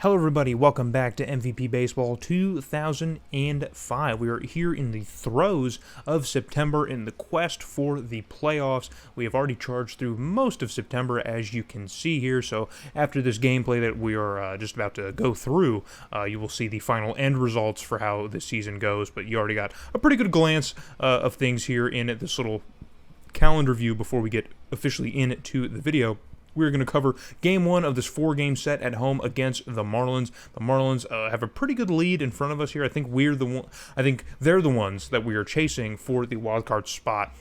Hello everybody, welcome back to MVP Baseball 2005. We are here in the throes of September in the quest for the playoffs. We have already charged through most of September, as you can see here, so after this gameplay that we are just about to go through, you will see the final end results for how the season goes, but you already got a pretty good glance of things here in this little calendar view before we get officially into the video. We're going to cover Game 1 of this four-game set at home against the Marlins. The Marlins have a pretty good lead in front of us here. I think they're the ones that we are chasing for the wildcard spot.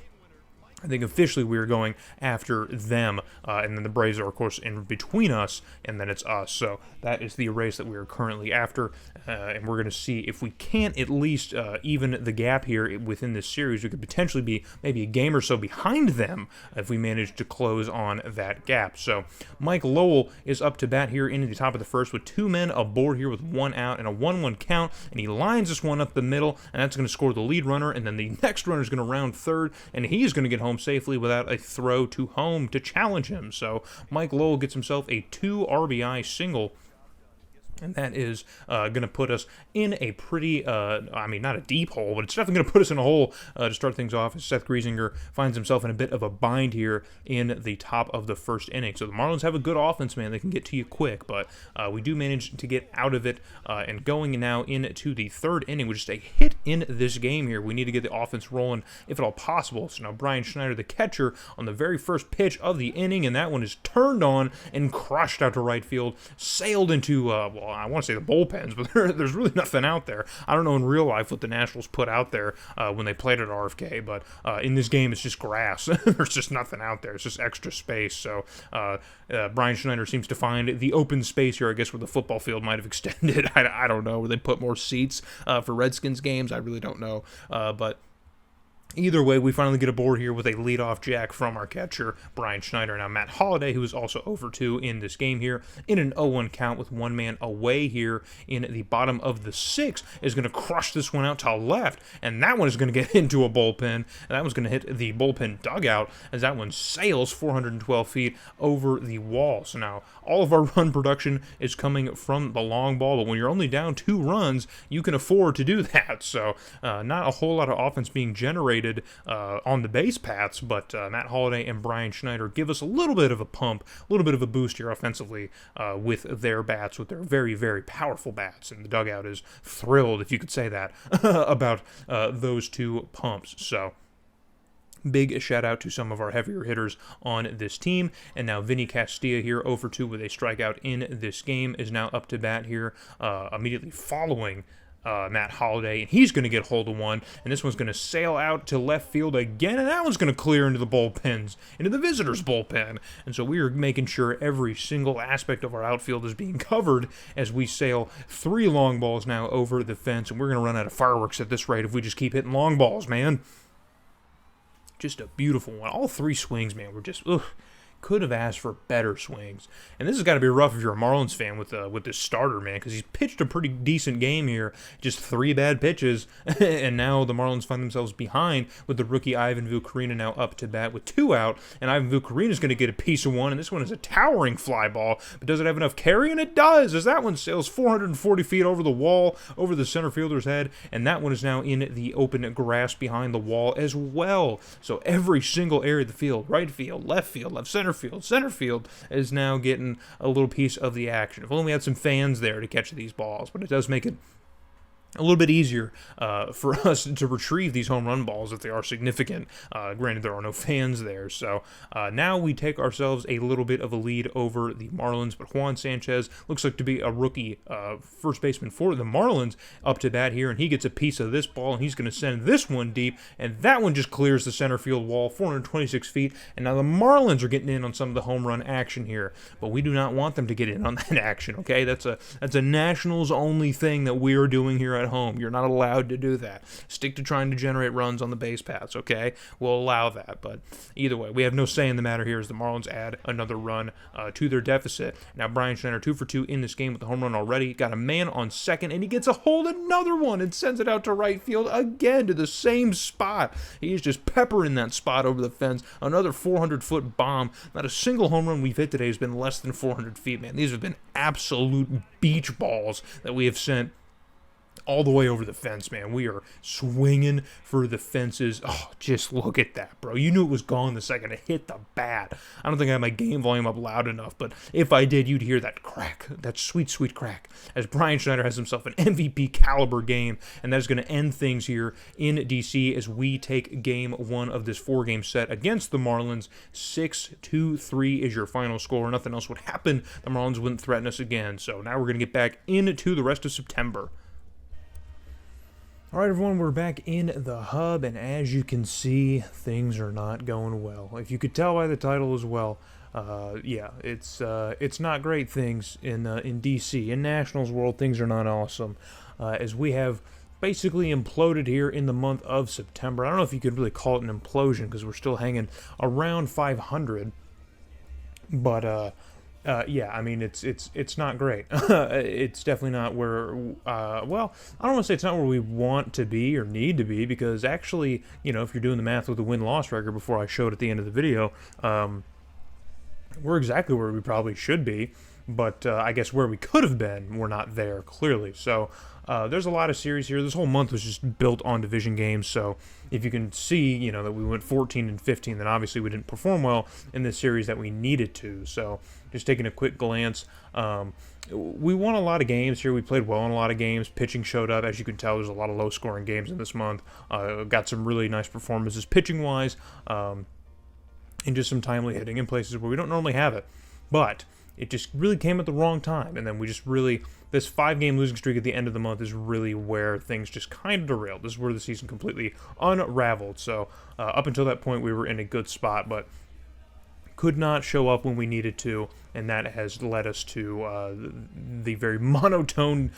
I think officially we are going after them, and then the Braves are, of course, in between us, and then it's us. So that is the race that we are currently after, and we're going to see if we can't at least even the gap here within this series. We could potentially be maybe a game or so behind them if we manage to close on that gap. So Mike Lowell is up to bat here into the top of the first with two men aboard here with one out and a 1-1 count, and he lines this one up the middle, and that's going to score the lead runner, and then the next runner is going to round third, and he's going to get home safely without a throw to home to challenge him. So Mike Lowell gets himself a 2 RBI single. And that is going to put us in a pretty, not a deep hole, but it's definitely going to put us in a hole to start things off as Seth Griesinger finds himself in a bit of a bind here in the top of the first inning. So the Marlins have a good offense, man. They can get to you quick, but we do manage to get out of it. And going now into the third inning, which is a hit in this game here. We need to get the offense rolling if at all possible. So now Brian Schneider, the catcher, on the very first pitch of the inning, and that one is turned on and crushed out to right field, sailed into, I want to say the bullpens, but there's really nothing out there. I don't know in real life what the Nationals put out there when they played at RFK, but in this game it's just grass. There's just nothing out there. It's just extra space. So Brian Schneider seems to find the open space here, I guess, where the football field might have extended. I don't know, where they put more seats for Redskins games. I really don't know, but either way, we finally get aboard here with a leadoff jack from our catcher, Brian Schneider. Now, Matt Holliday, who is also over 2 in this game here, in an 0-1 count with one man away here in the bottom of the 6th, is going to crush this one out to left, and that one is going to get into a bullpen, and that one's going to hit the bullpen dugout as that one sails 412 feet over the wall. So now, all of our run production is coming from the long ball, but when you're only down 2 runs, you can afford to do that. So, not a whole lot of offense being generated on the base paths, but Matt Holliday and Brian Schneider give us a little bit of a pump, a little bit of a boost here offensively with their bats, with their very, very powerful bats, and the dugout is thrilled, if you could say that, about those 2 pumps. So big shout out to some of our heavier hitters on this team. And now Vinny Castilla here, over 2 with a strikeout in this game, is now up to bat here immediately following Matt Holliday, and he's going to get hold of one, and this one's going to sail out to left field again, and that one's going to clear into the bullpens, into the visitors' bullpen. And so we are making sure every single aspect of our outfield is being covered as we sail 3 long balls now over the fence, and we're going to run out of fireworks at this rate if we just keep hitting long balls, man. Just a beautiful one. All 3 swings, man, were just, could have asked for better swings. And this has got to be rough if you're a Marlins fan with this starter, man, because he's pitched a pretty decent game here, just 3 bad pitches, and now the Marlins find themselves behind with the rookie Ivan Vucarina now up to bat with 2 out, and Ivan Vucarina is going to get a piece of one, and this one is a towering fly ball, but does it have enough carry? And it does, as that one sails 440 feet over the wall, over the center fielder's head, and that one is now in the open grass behind the wall as well. So every single area of the field, right field, left center field is now getting a little piece of the action. If only we had some fans there to catch these balls, but it does make it a little bit easier for us to retrieve these home run balls if they are significant. Granted, there are no fans there. So now we take ourselves a little bit of a lead over the Marlins. But Juan Sanchez looks like to be a rookie first baseman for the Marlins up to bat here. And he gets a piece of this ball, and he's going to send this one deep. And that one just clears the center field wall, 426 feet. And now the Marlins are getting in on some of the home run action here. But we do not want them to get in on that action, okay? That's a Nationals only thing that we are doing here at home. You're not allowed to do that. Stick to trying to generate runs on the base paths, okay? We'll allow that, but either way, we have no say in the matter here as the Marlins add another run to their deficit. Now, Brian Schneider 2 for 2 in this game with the home run already. Got a man on second, and he gets a hold another one and sends it out to right field again to the same spot. He's just peppering that spot over the fence. Another 400-foot bomb. Not a single home run we've hit today has been less than 400 feet, man. These have been absolute beach balls that we have sent all the way over the fence, man. We are swinging for the fences. Oh, just look at that, bro. You knew it was gone the second it hit the bat. I don't think I had my game volume up loud enough, but if I did, you'd hear that crack, that sweet, sweet crack, as Brian Schneider has himself an MVP caliber game, and that is going to end things here in D.C. as we take game 1 of this 4-game set against the Marlins. 6-2-3 is your final score. Nothing else would happen. The Marlins wouldn't threaten us again. So now we're going to get back into the rest of September. All right, everyone, we're back in the hub, and as you can see, things are not going well. If you could tell by the title as well, yeah, it's not great things in D.C. In Nationals world, things are not awesome, as we have basically imploded here in the month of September. I don't know if you could really call it an implosion because we're still hanging around 500, but yeah, I mean, it's not great. It's definitely not where, well, I don't want to say it's not where we want to be or need to be, because actually, you know, if you're doing the math with the win-loss record before I showed at the end of the video, we're exactly where we probably should be, but I guess where we could have been, we're not there, clearly. So there's a lot of series here. This whole month was just built on division games, so if you can see, you know, that we went 14-15, then obviously we didn't perform well in this series that we needed to. So just taking a quick glance, we won a lot of games here. We played well in a lot of games. Pitching showed up. As you can tell, there's a lot of low-scoring games in this month. Got some really nice performances pitching-wise, and just some timely hitting in places where we don't normally have it. But it just really came at the wrong time, and then we just really, this 5-game losing streak at the end of the month is really where things just kind of derailed. This is where the season completely unraveled. So up until that point, we were in a good spot, but could not show up when we needed to, and that has led us to the very monotone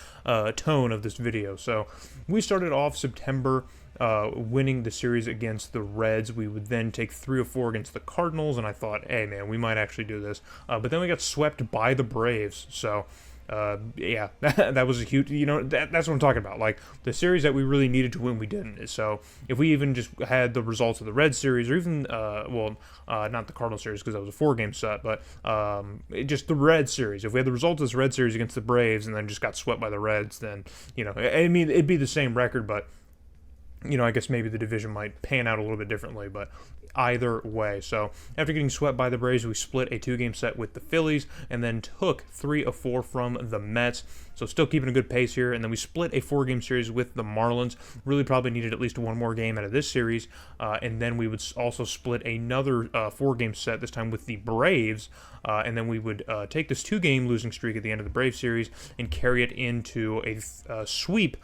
tone of this video. So we started off September winning the series against the Reds. We would then take 3 or 4 against the Cardinals, and I thought, hey, man, we might actually do this. But then we got swept by the Braves, so yeah, that was a huge, you know, that's what I'm talking about. Like, the series that we really needed to win, we didn't. So if we even just had the results of the Red series, or even, well, not the Cardinal series because that was a 4-game set, but just the Red series. If we had the results of this Red series against the Braves and then just got swept by the Reds, then, you know, I mean, it'd be the same record, but, you know, I guess maybe the division might pan out a little bit differently, but either way. So after getting swept by the Braves, we split a 2-game set with the Phillies and then took 3 of 4 from the Mets. So still keeping a good pace here. And then we split a 4-game series with the Marlins. Really probably needed at least one more game out of this series. And then we would also split another 4-game set, this time with the Braves. And then we would take this 2-game losing streak at the end of the Braves series and carry it into a sweep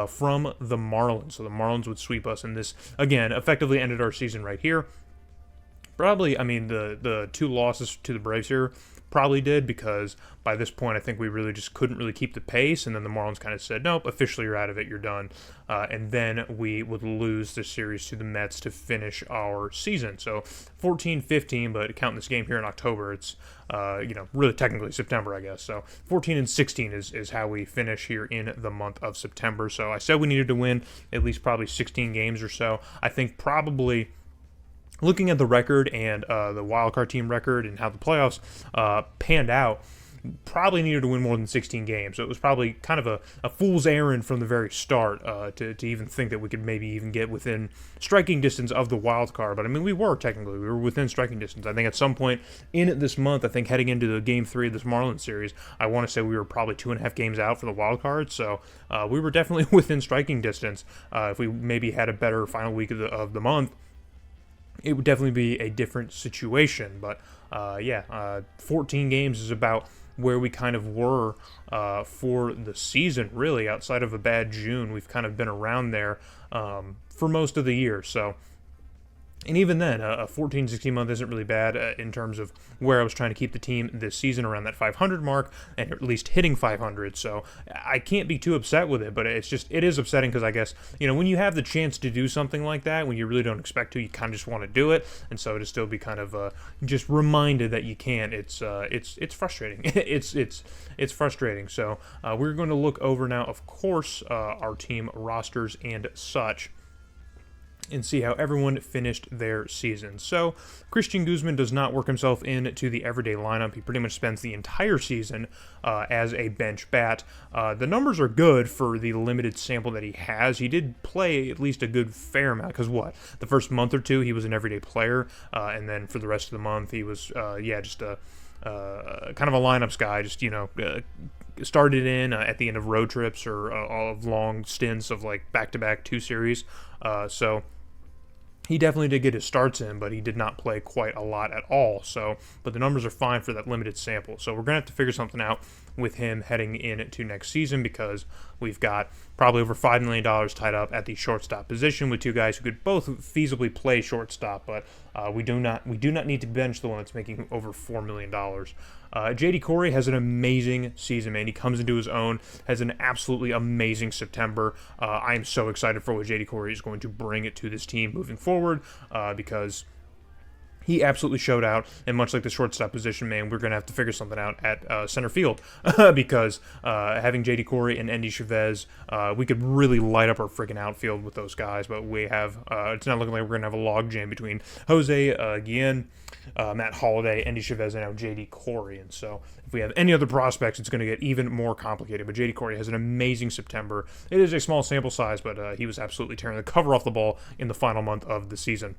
from the Marlins. So the Marlins would sweep us, and this, again, effectively ended our season right here. Probably, I mean, the 2 losses to the Braves here probably did, because by this point I think we really just couldn't really keep the pace, and then the Marlins kind of said, nope, officially you're out of it, you're done. And then we would lose the series to the Mets to finish our season. So 14-15, but counting this game here in October, it's, you know, really technically September, I guess. So 14-16 is how we finish here in the month of September. So I said we needed to win at least probably 16 games or so. I think probably, looking at the record and the wildcard team record and how the playoffs panned out, probably needed to win more than 16 games. So it was probably kind of a fool's errand from the very start to even think that we could maybe even get within striking distance of the wild card. But I mean, we were within striking distance. I think at some point in this month, I think heading into the Game 3 of this Marlins series, I want to say we were probably 2.5 games out for the wild card. So we were definitely within striking distance. If we maybe had a better final week of the month, it would definitely be a different situation. But yeah, 14 games is about where we kind of were for the season, really. Outside of a bad June, we've kind of been around there for most of the year. So And even then, a 14, 16 month isn't really bad in terms of where I was trying to keep the team this season, around that 500 mark, and at least hitting 500. So I can't be too upset with it, but it is upsetting because I guess, when you have the chance to do something like that, when you really don't expect to, you kind of just want to do it. And so to still be kind of just reminded that you can't, it's frustrating. it's frustrating. So we're going to look over now, of course, our team rosters and such, and see how everyone finished their season. So Christian Guzman does not work himself into the everyday lineup. He pretty much spends the entire season as a bench bat. The numbers are good for the limited sample that he has. He did play at least a good fair amount, because the first month or two he was an everyday player, and then for the rest of the month he was just a kind of a lineups guy, just started in at the end of road trips or all of long stints of like back-to-back 2 series. So he definitely did get his starts in, but he did not play quite a lot at all. But the numbers are fine for that limited sample. So we're going to have to figure something out with him heading into next season, because we've got probably over $5 million tied up at the shortstop position with 2 guys who could both feasibly play shortstop, but we do not need to bench the one that's making over $4 million. JD Corey has an amazing season, man. He comes into his own, has an absolutely amazing September. I am so excited for what JD Corey is going to bring it to this team moving forward, because he absolutely showed out, and much like the shortstop position, man, we're going to have to figure something out at center field, because having JD Corey and Endy Chavez, we could really light up our freaking outfield with those guys, but we have, it's not looking like we're going to have a log jam between Jose Guillen, Matt Holliday, Endy Chavez, and now JD Corey. And so if we have any other prospects, it's going to get even more complicated. But JD Corey has an amazing September. It is a small sample size, but he was absolutely tearing the cover off the ball in the final month of the season.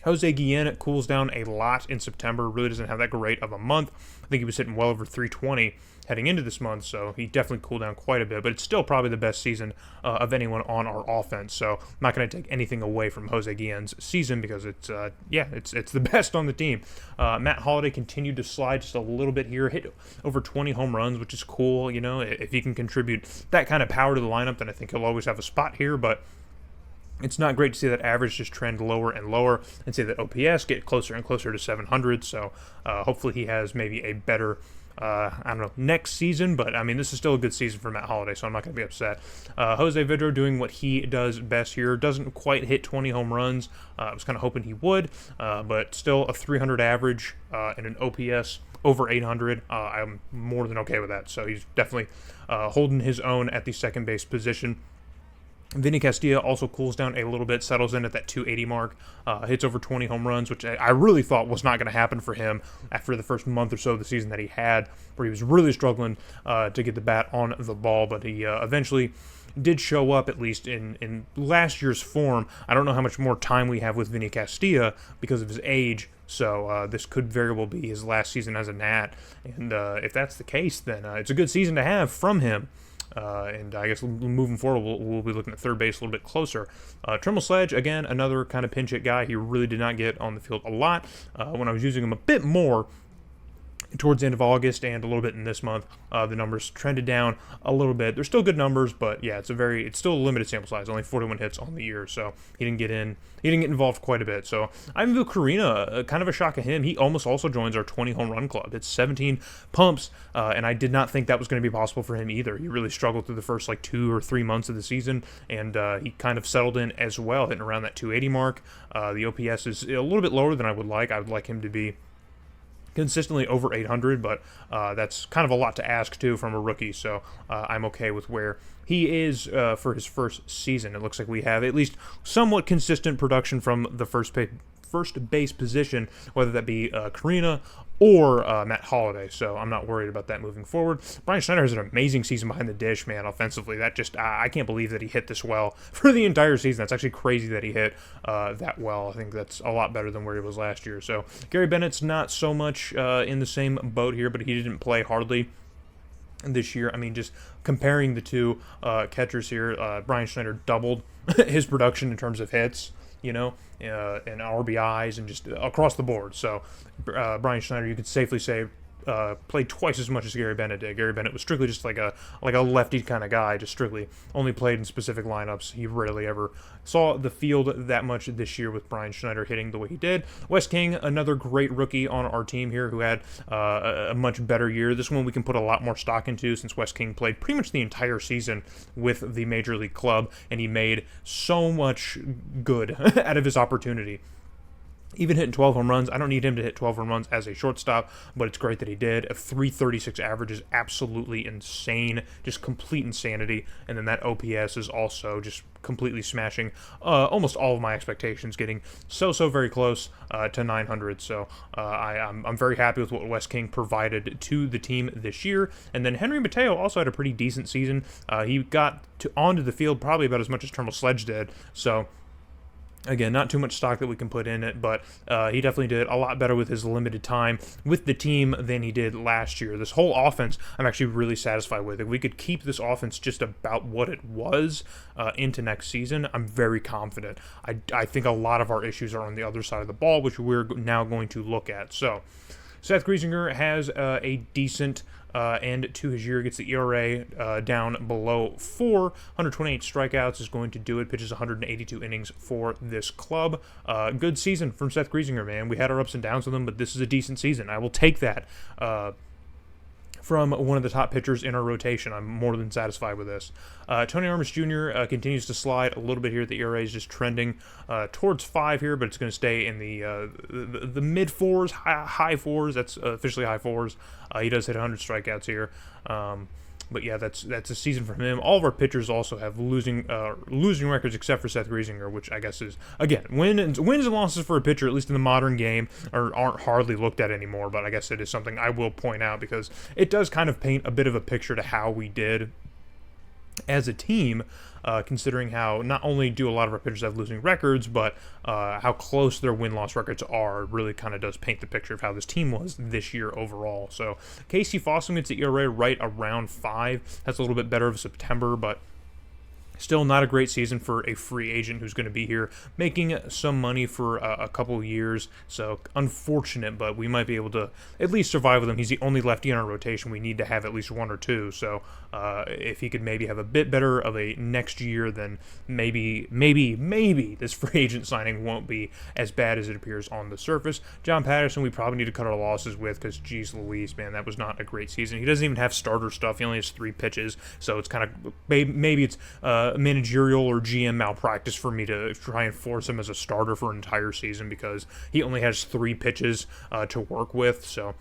Jose Guillen cools down a lot in September, really doesn't have that great of a month. I think he was hitting well over 320 heading into this month, so he definitely cooled down quite a bit, but it's still probably the best season of anyone on our offense, so I'm not going to take anything away from Jose Guillen's season, because it's the best on the team. Matt Holliday continued to slide just a little bit here, hit over 20 home runs, which is cool. If he can contribute that kind of power to the lineup, then I think he'll always have a spot here, but it's not great to see that average just trend lower and lower, and see that OPS get closer and closer to 700. So hopefully he has maybe a better, next season. But I mean, this is still a good season for Matt Holliday, so I'm not going to be upset. Jose Vidro doing what he does best here. Doesn't quite hit 20 home runs. I was kind of hoping he would, but still a 300 average and an OPS over 800. I'm more than okay with that. So he's definitely holding his own at the second base position. Vinny Castilla also cools down a little bit, settles in at that 280 mark, hits over 20 home runs, which I really thought was not going to happen for him after the first month or so of the season that he had, where he was really struggling to get the bat on the ball, but he eventually did show up, at least in last year's form. I don't know how much more time we have with Vinny Castilla because of his age, so this could very well be his last season as a Nat, and if that's the case, then it's a good season to have from him. And I guess moving forward, we'll be looking at third base a little bit closer. Trimble Sledge, again, another kind of pinch hit guy. He really did not get on the field a lot. When I was using him a bit more towards the end of August and a little bit in this month, the numbers trended down a little bit. They're still good numbers, but yeah, it's still a limited sample size, only 41 hits on the year, so he didn't get involved quite a bit. So Ivanville Carina, kind of a shock of him. He almost also joins our 20 home run club. It's 17 pumps, and I did not think that was going to be possible for him either. He really struggled through the first 2 or 3 months of the season, and he kind of settled in as well, hitting around that 280 mark. The OPS is a little bit lower than I would like. I would like him to be consistently over 800, but that's kind of a lot to ask too from a rookie, so I'm okay with where he is for his first season. It looks like we have at least somewhat consistent production from the first base position, whether that be Carina or Matt Holliday, so I'm not worried about that moving forward. Brian Schneider has an amazing season behind the dish, man, offensively. That just, I can't believe that he hit this well for the entire season. That's actually crazy that he hit that well. I think that's a lot better than where he was last year. So Gary Bennett's not so much in the same boat here, but he didn't play hardly this year. I mean, just comparing the two catchers here, Brian Schneider doubled his production in terms of hits, and RBIs and just across the board. So Brian Schneider, you could safely say, played twice as much as Gary Bennett did. Gary Bennett was strictly just like a lefty kind of guy, just strictly only played in specific lineups. He rarely ever saw the field that much this year with Brian Schneider hitting the way he did. Wes King, another great rookie on our team here who had a much better year. This one we can put a lot more stock into since Wes King played pretty much the entire season with the Major League club, and he made so much good out of his opportunity. Even hitting 12 home runs. I don't need him to hit 12 home runs as a shortstop, but it's great that he did. A 336 average is absolutely insane, just complete insanity. And then that OPS is also just completely smashing almost all of my expectations, getting so very close to 900. So I'm very happy with what Wes King provided to the team this year. And then Henry Mateo also had a pretty decent season. He got onto the field probably about as much as Termal Sledge did. So again, not too much stock that we can put in it, but he definitely did a lot better with his limited time with the team than he did last year. This whole offense, I'm actually really satisfied with. If we could keep this offense just about what it was into next season, I'm very confident. I think a lot of our issues are on the other side of the ball, which we're now going to look at. So Seth Griesinger has a decent end to his year, gets the ERA down below 4. 128 strikeouts is going to do it. Pitches 182 innings for this club. Good season from Seth Griesinger, man. We had our ups and downs with him, but this is a decent season. I will take that from one of the top pitchers in our rotation. I'm more than satisfied with this. Tony Armas Jr. Continues to slide a little bit here. The ERA is just trending towards 5 here, but it's going to stay in the mid 4s, high 4s. That's officially high 4s. He does hit 100 strikeouts here. But yeah, that's a season for him. All of our pitchers also have losing records except for Seth Griesinger, which I guess is, again, wins and losses for a pitcher, at least in the modern game, aren't hardly looked at anymore. But I guess it is something I will point out because it does kind of paint a bit of a picture to how we did as a team, considering how not only do a lot of our pitchers have losing records, but how close their win-loss records are. It really kind of does paint the picture of how this team was this year overall. So Casey Fossum gets the ERA right around 5. That's a little bit better of September, but still not a great season for a free agent who's going to be here making some money for a couple of years. So unfortunate, but we might be able to at least survive with him. He's the only lefty in our rotation. We need to have at least 1 or 2. So if he could maybe have a bit better of a next year, then maybe this free agent signing won't be as bad as it appears on the surface. John Patterson, we probably need to cut our losses with because, geez Louise, man, that was not a great season. He doesn't even have starter stuff. He only has 3 pitches. So it's kind of, maybe it's managerial or GM malpractice for me to try and force him as a starter for an entire season because he only has 3 pitches to work with. So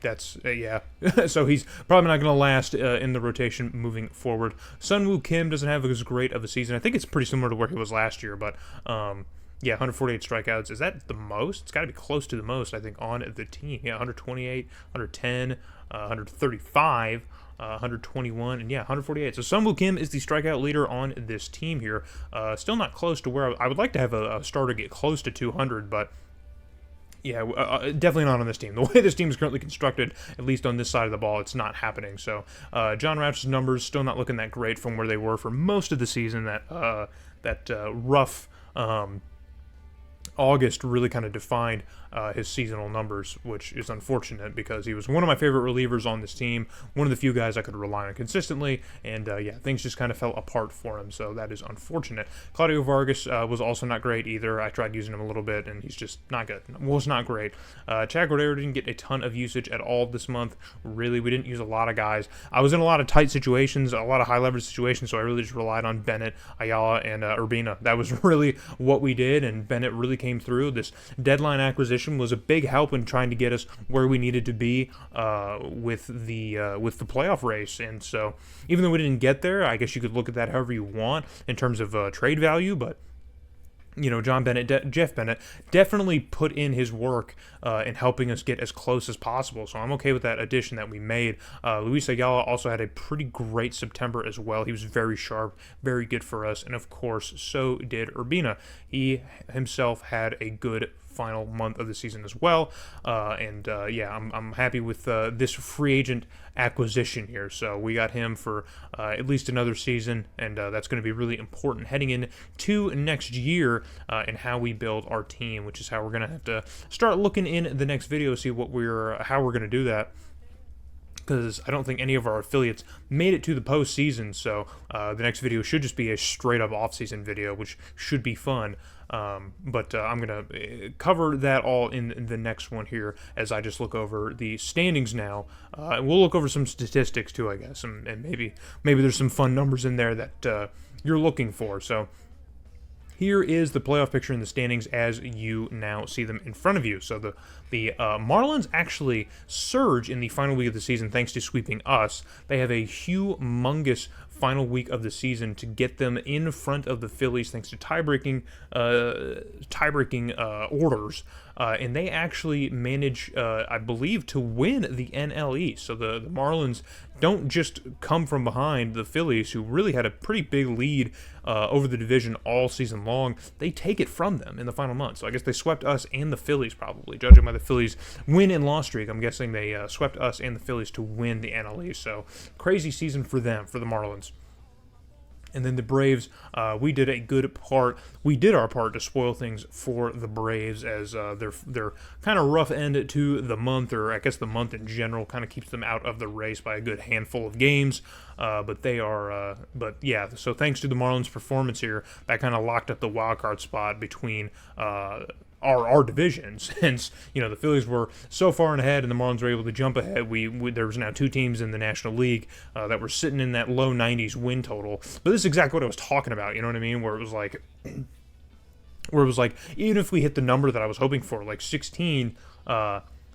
that's yeah. So he's probably not going to last in the rotation moving forward. Sunwoo Kim doesn't have as great of a season. I think it's pretty similar to where he was last year, but yeah, 148 strikeouts. Is that the most? It's got to be close to the most, I think, on the team. Yeah, 128, 110, 135. 121, and yeah, 148. So Sunwoo Kim is the strikeout leader on this team here. Still not close to where I would like to have a starter get close to 200, but yeah, definitely not on this team. The way this team is currently constructed, at least on this side of the ball, it's not happening. So John Ratch's numbers still not looking that great from where they were for most of the season. That rough August really kind of defined his seasonal numbers, which is unfortunate because he was one of my favorite relievers on this team, one of the few guys I could rely on consistently, and yeah, things just kind of fell apart for him, so that is unfortunate. Claudio Vargas was also not great either. I tried using him a little bit, and he's just not good. Was not great. Chad Cordero didn't get a ton of usage at all this month. Really, we didn't use a lot of guys. I was in a lot of tight situations, a lot of high-leverage situations, so I really just relied on Bennett, Ayala, and Urbina. That was really what we did, and Bennett really came through. This deadline acquisition was a big help in trying to get us where we needed to be with the playoff race. And so even though we didn't get there, I guess you could look at that however you want in terms of trade value, but you know, Jeff Bennett definitely put in his work in helping us get as close as possible. So I'm okay with that addition that we made. Luis Ayala also had a pretty great September as well. He was very sharp, very good for us. And of course, so did Urbina. He himself had a good final month of the season as well. Yeah, I'm happy with this free agent acquisition here. So we got him for at least another season, and that's going to be really important heading into next year and how we build our team, which is how we're going to have to start looking in the next video, see how we're going to do that. Because I don't think any of our affiliates made it to the postseason, so the next video should just be a straight-up off-season video, which should be fun. But I'm going to cover that all in the next one here as I just look over the standings now. And we'll look over some statistics too, I guess, and maybe there's some fun numbers in there that you're looking for. So here is the playoff picture in the standings as you now see them in front of you. So the Marlins actually surge in the final week of the season thanks to sweeping us. They have a humongous final week of the season to get them in front of the Phillies thanks to tie-breaking orders. And they actually manage, I believe, to win the NL East. So the Marlins don't just come from behind the Phillies, who really had a pretty big lead over the division all season long. They take it from them in the final month. So I guess they swept us and the Phillies probably. Judging by the Phillies win and loss streak, I'm guessing they swept us and the Phillies to win the NL East. So crazy season for them, for the Marlins. And then the Braves, we did our part to spoil things for the Braves as their kind of rough end to the month, or I guess the month in general kind of keeps them out of the race by a good handful of games. But yeah, so thanks to the Marlins' performance here, that kind of locked up the wild card spot between our division, since the Phillies were so far ahead and the Marlins were able to jump ahead. There was now two teams in the National League that were sitting in that low 90s win total. But this is exactly what I was talking about. You know what I mean? Where it was like, even if we hit the number that I was hoping for, like 16.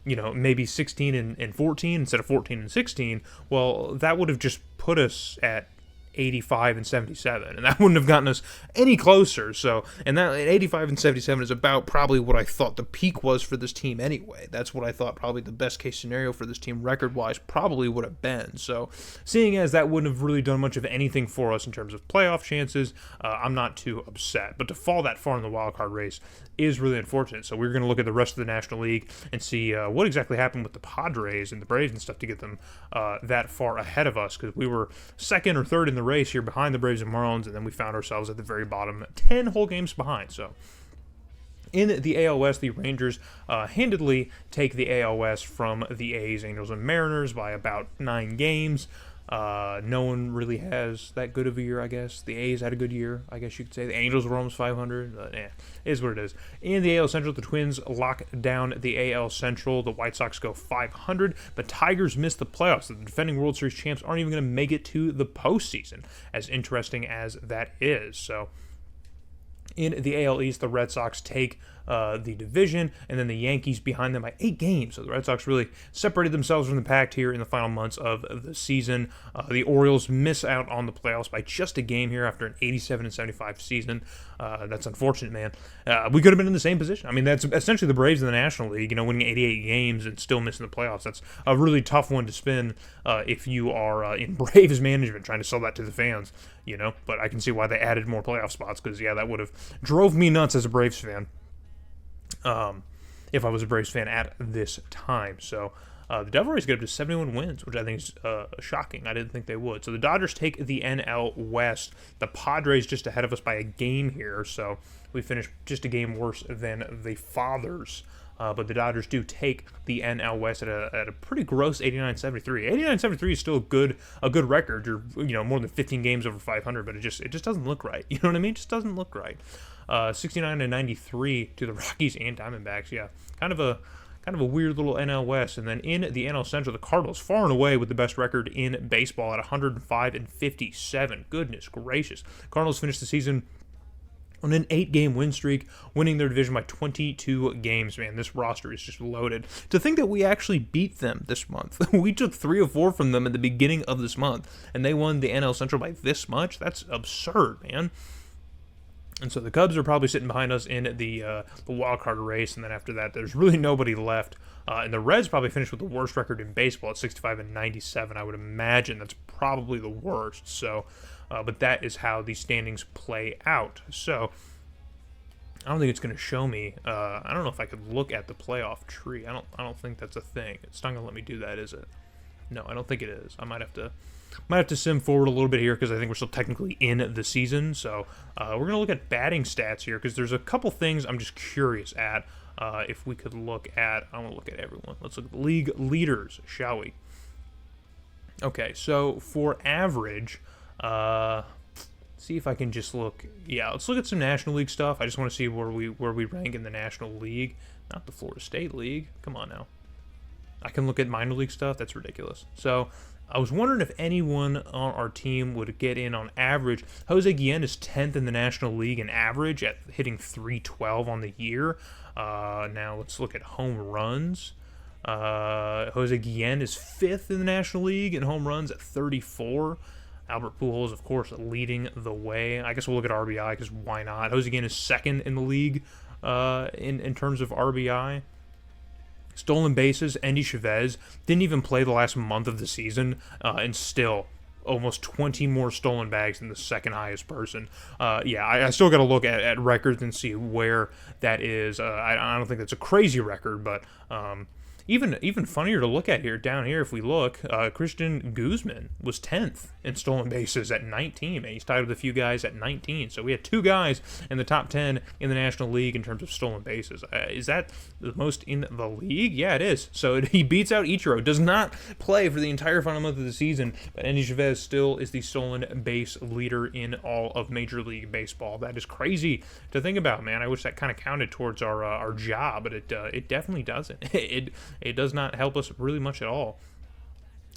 Maybe 16 and 14 instead of 14 and 16. Well, that would have just put us at 85 and 77, and that wouldn't have gotten us any closer. So, and that 85 and 77 is about probably what I thought the peak was for this team anyway. That's what I thought probably the best case scenario for this team record-wise probably would have been. So, seeing as that wouldn't have really done much of anything for us in terms of playoff chances, I'm not too upset. But to fall that far in the wild card race is really unfortunate. So we're going to look at the rest of the National League and see what exactly happened with the Padres and the Braves and stuff to get them that far ahead of us, because we were second or third in the race here behind the Braves and Marlins, and then we found ourselves at the very bottom, 10 whole games behind. So in the AL West, the Rangers handedly take the AL West from the A's, Angels, and Mariners by about 9 games. No one really has that good of a year, I guess. The A's had a good year, I guess you could say. The Angels were almost 500. It is what it is. In the AL Central, the Twins lock down the AL Central. The White Sox go 500. The Tigers miss the playoffs. The defending World Series champs aren't even going to make it to the postseason, as interesting as that is. So in the AL East, the Red Sox take the division, and then the Yankees behind them by 8 games. So the Red Sox really separated themselves from the pack here in the final months of the season. The Orioles miss out on the playoffs by just a game here after an 87-75 season. That's unfortunate, man. We could have been in the same position. I mean, that's essentially the Braves in the National League, winning 88 games and still missing the playoffs. That's a really tough one to spin if you are in Braves management trying to sell that to the fans, But I can see why they added more playoff spots, because, yeah, that would have drove me nuts as a Braves fan. If I was a Braves fan at this time. So the Devil Rays get up to 71 wins, which I think is shocking. I didn't think they would. So the Dodgers take the NL West. The Padres just ahead of us by a game here, so we finished just a game worse than the Fathers. But the Dodgers do take the NL West at a pretty gross 89-73. 89-73 is still a good record. You're more than 15 games over 500, but it just doesn't look right. You know what I mean? It just doesn't look right. 69-93 to the Rockies and Diamondbacks. Yeah, kind of a weird little NL West. And then in the NL Central, the Cardinals far and away with the best record in baseball at 105-57. Goodness gracious. Cardinals finished the season on an 8-game win streak, winning their division by 22 games. Man, this roster is just loaded. To think that we actually beat them this month. We took 3 or 4 from them at the beginning of this month, and they won the NL Central by this much? That's absurd, man. And so the Cubs are probably sitting behind us in the wild card race, and then after that, there's really nobody left. And the Reds probably finished with the worst record in baseball at 65-97. I would imagine that's probably the worst. So, but that is how the standings play out. So, I don't think it's going to show me. I don't know if I could look at the playoff tree. I don't think that's a thing. It's not going to let me do that, is it? No, I don't think it is. I might have to sim forward a little bit here because I think we're still technically in the season. So we're going to look at batting stats here because there's a couple things I'm just curious at. If we could look at, I want to look at everyone. Let's look at the league leaders, shall we? Okay, so for average, see if I can just look. Yeah, let's look at some National League stuff. I just want to see where we rank in the National League, not the Florida State League. Come on now. I can look at minor league stuff. That's ridiculous. So I was wondering if anyone on our team would get in on average. Jose Guillen is 10th in the National League in average at hitting 312 on the year. Now let's look at home runs. Jose Guillen is 5th in the National League in home runs at 34. Albert Pujols, of course, leading the way. I guess we'll look at RBI because why not? Jose Guillen is 2nd in the league in terms of RBI. Stolen bases, Andy Chavez didn't even play the last month of the season, and still almost 20 more stolen bags than the second highest person. Yeah, I still got to look at records and see where that is. I don't think that's a crazy record, but even funnier to look at here, down here, if we look, Christian Guzman was 10th in stolen bases at 19, and he's tied with a few guys at 19. So we had 2 guys in the top 10 in the National League in terms of stolen bases. Is that the most in the league? Yeah, it is. So he beats out Ichiro, does not play for the entire final month of the season, but Andy Chavez still is the stolen base leader in all of Major League Baseball. That is crazy to think about, man. I wish that kind of counted towards our job, but it definitely doesn't. It does not help us really much at all.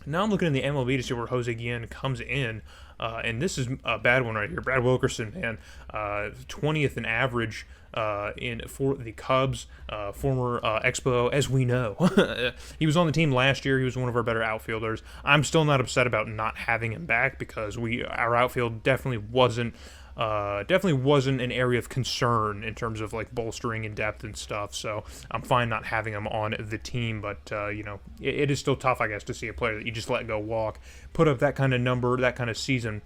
Now I'm looking in the MLB to see where Jose Guillen comes in, and this is a bad one right here. Brad Wilkerson, man, 20th in average for the Cubs, former Expo, as we know. He was on the team last year. He was one of our better outfielders. I'm still not upset about not having him back because our outfield definitely wasn't an area of concern in terms of like bolstering in depth and stuff. So I'm fine not having him on the team, but it is still tough, I guess, to see a player that you just let go walk, put up that kind of number, that kind of season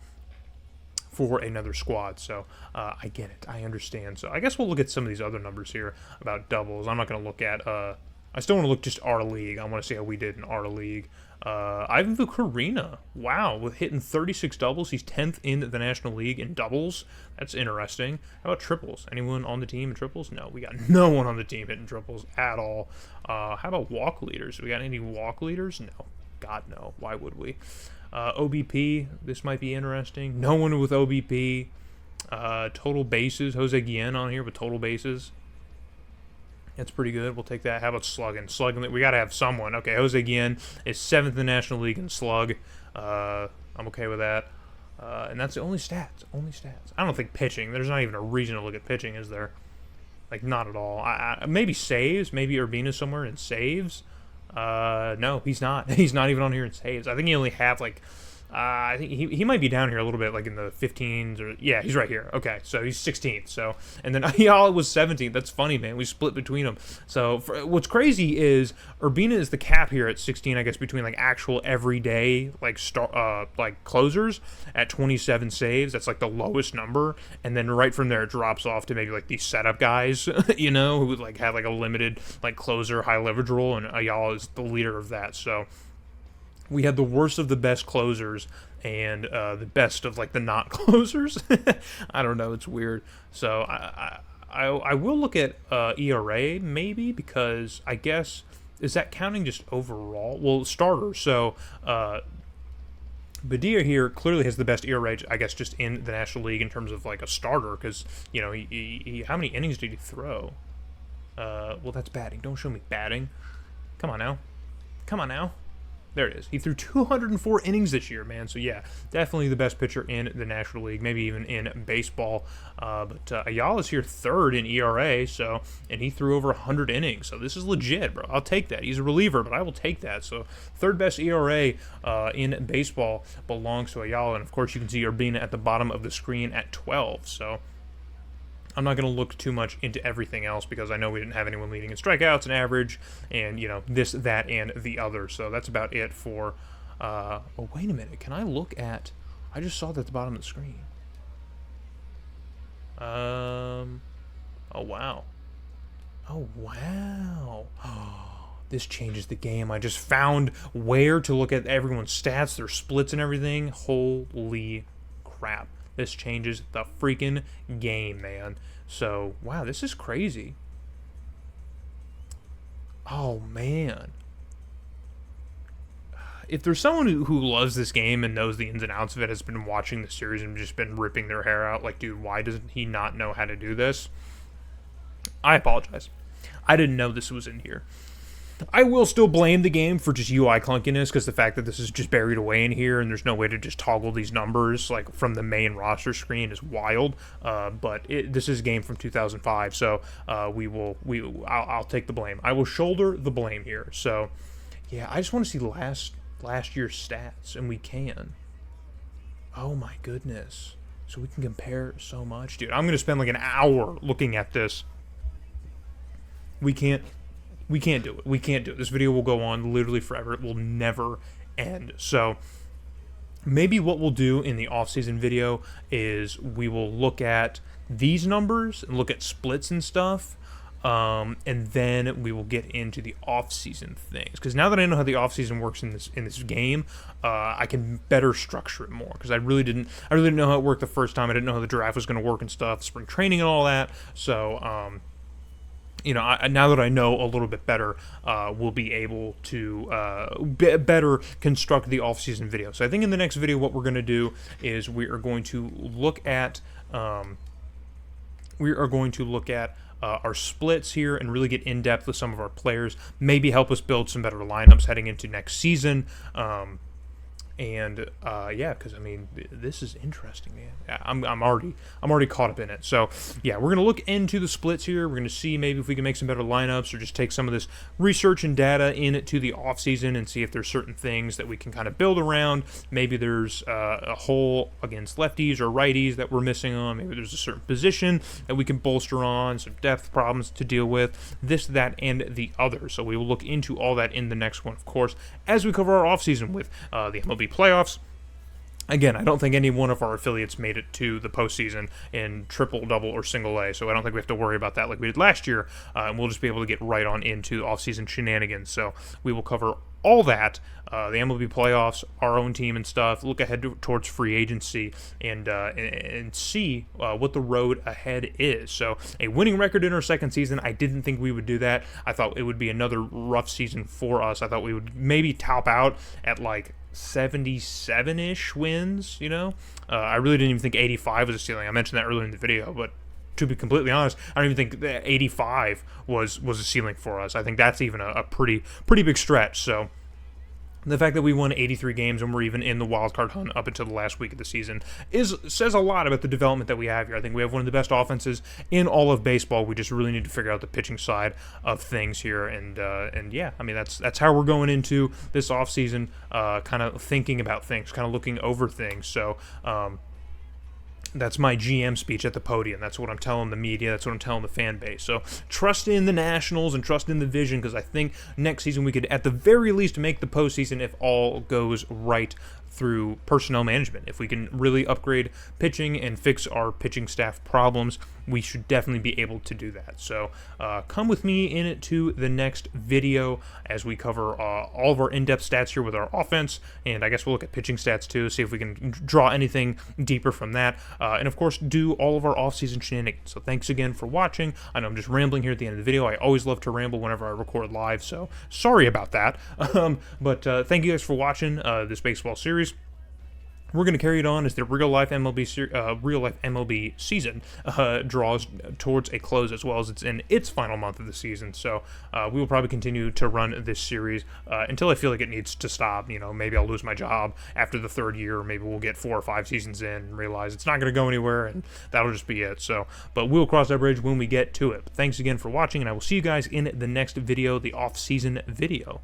for another squad. So I get it, I understand. So I guess we'll look at some of these other numbers here about doubles. I'm not going to look at. I still want to look just our league. I want to see how we did in our league. Ivan Vukarina, wow, with hitting 36 doubles. He's 10th in the National League in doubles. That's interesting. How about triples? Anyone on the team in triples? No, we got no one on the team hitting triples at all. How about walk leaders? We got any walk leaders? No. God, no. Why would we? OBP, this might be interesting. No one with OBP. Total bases, Jose Guillen on here with total bases. That's pretty good. We'll take that. How about slugging? Slugging, we got to have someone. Okay, Jose Guillen is 7th in the National League in slug. I'm okay with that. And that's the only stats. Only stats. I don't think pitching. There's not even a reason to look at pitching, is there? Like, not at all. Maybe saves. Maybe Urbina's somewhere in saves. No, he's not. He's not even on here in saves. I think he only have, like... I think he might be down here a little bit, like in the 15s, or yeah, he's right here. Okay, so he's 16th. So, and then Ayala was 17th. That's funny, man. We split between them. So what's crazy is Urbina is the cap here at 16, I guess, between like actual everyday like closers at 27 saves. That's like the lowest number, and then right from there it drops off to maybe like these setup guys, who would like have like a limited like closer high leverage role, and Ayala is the leader of that. So. We had the worst of the best closers and the best of like the not closers. I don't know, it's weird. So I will look at ERA maybe, because I guess, is that counting just overall? Well, starter. So Badia here clearly has the best ERA, I guess, just in the National League in terms of like a starter, because he how many innings did he throw? Well, that's batting. Don't show me batting. Come on now. There it is. He threw 204 innings this year, man. So, yeah, definitely the best pitcher in the National League, maybe even in baseball. But Ayala's here 3rd in ERA, and he threw over 100 innings. So, this is legit, bro. I'll take that. He's a reliever, but I will take that. So, 3rd best ERA in baseball belongs to Ayala. And, of course, you can see Urbina at the bottom of the screen at 12. So, I'm not going to look too much into everything else because I know we didn't have anyone leading in strikeouts and average and, this, that, and the other. So that's about it for... oh, wait a minute. Can I look at... I just saw that at the bottom of the screen. Oh, wow. Oh, wow. Oh, this changes the game. I just found where to look at everyone's stats, their splits and everything. Holy crap. This changes the freaking game, man. So, wow, this is crazy. Oh, man. If there's someone who loves this game and knows the ins and outs of it, has been watching the series and just been ripping their hair out, like, dude, why doesn't he not know how to do this? I apologize. I didn't know this was in here. I will still blame the game for just UI clunkiness, because the fact that this is just buried away in here and there's no way to just toggle these numbers like from the main roster screen is wild. But this is a game from 2005, so I'll take the blame. I will shoulder the blame here. So yeah, I just want to see last year's stats, and we can. Oh my goodness. So we can compare so much. Dude, I'm going to spend like an hour looking at this. We can't do it. We can't do it. This video will go on literally forever. It will never end. So maybe what we'll do in the off-season video is we will look at these numbers and look at splits and stuff. And then we will get into the off-season things, because now that I know how the off-season works in this game, I can better structure it more, because I really didn't know how it worked the first time. I didn't know how the draft was going to work and stuff, spring training and all that. So you know, now that I know a little bit better, we'll be able to better construct the off-season video. So I think in the next video, what we're going to do is we are going to look at our splits here and really get in depth with some of our players. Maybe help us build some better lineups heading into next season. Yeah, because I mean, this is interesting, man. I'm already caught up in it. So yeah, we're gonna look into the splits here. We're gonna see maybe if we can make some better lineups, or just take some of this research and data into the off season and see if there's certain things that we can kind of build around. Maybe there's a hole against lefties or righties that we're missing on. Maybe there's a certain position that we can bolster on, some depth problems to deal with, this, that, and the other. So we will look into all that in the next one, of course, as we cover our off season with the MLB playoffs. Again, I don't think any one of our affiliates made it to the postseason in triple, double, or single A, so I don't think we have to worry about that like we did last year, and we'll just be able to get right on into off-season shenanigans. So we will cover all that, the MLB playoffs, our own team and stuff, look ahead towards free agency, and see what the road ahead is. So a winning record in our second season, I didn't think we would do that. I thought it would be another rough season for us. I thought we would maybe top out at like 77-ish wins, you know? I really didn't even think 85 was a ceiling. I mentioned that earlier in the video, but to be completely honest, I don't even think that 85 was a ceiling for us. I think that's even a pretty big stretch. So the fact that we won 83 games and we're even in the wildcard hunt up until the last week of the season says a lot about the development that we have here. I think we have one of the best offenses in all of baseball. We just really need to figure out the pitching side of things here, and yeah, I mean that's how we're going into this offseason, kind of thinking about things, kind of looking over things. So that's my GM speech at the podium. That's what I'm telling the media. That's what I'm telling the fan base. So trust in the Nationals and trust in the vision, because I think next season we could, at the very least, make the postseason if all goes right through personnel management. If we can really upgrade pitching and fix our pitching staff problems, we should definitely be able to do that. So come with me into the next video as we cover all of our in-depth stats here with our offense, and I guess we'll look at pitching stats too, see if we can draw anything deeper from that, and of course do all of our off-season shenanigans. So thanks again for watching. I know I'm just rambling here at the end of the video. I always love to ramble whenever I record live, so sorry about that. But thank you guys for watching this baseball series. We're going to carry it on as the real-life MLB season draws towards a close, as well as it's in its final month of the season. So we will probably continue to run this series until I feel like it needs to stop. You know, maybe I'll lose my job after the third year. Maybe we'll get 4 or 5 seasons in and realize it's not going to go anywhere, and that'll just be it. So, but we'll cross that bridge when we get to it. Thanks again for watching, and I will see you guys in the next video, the off-season video.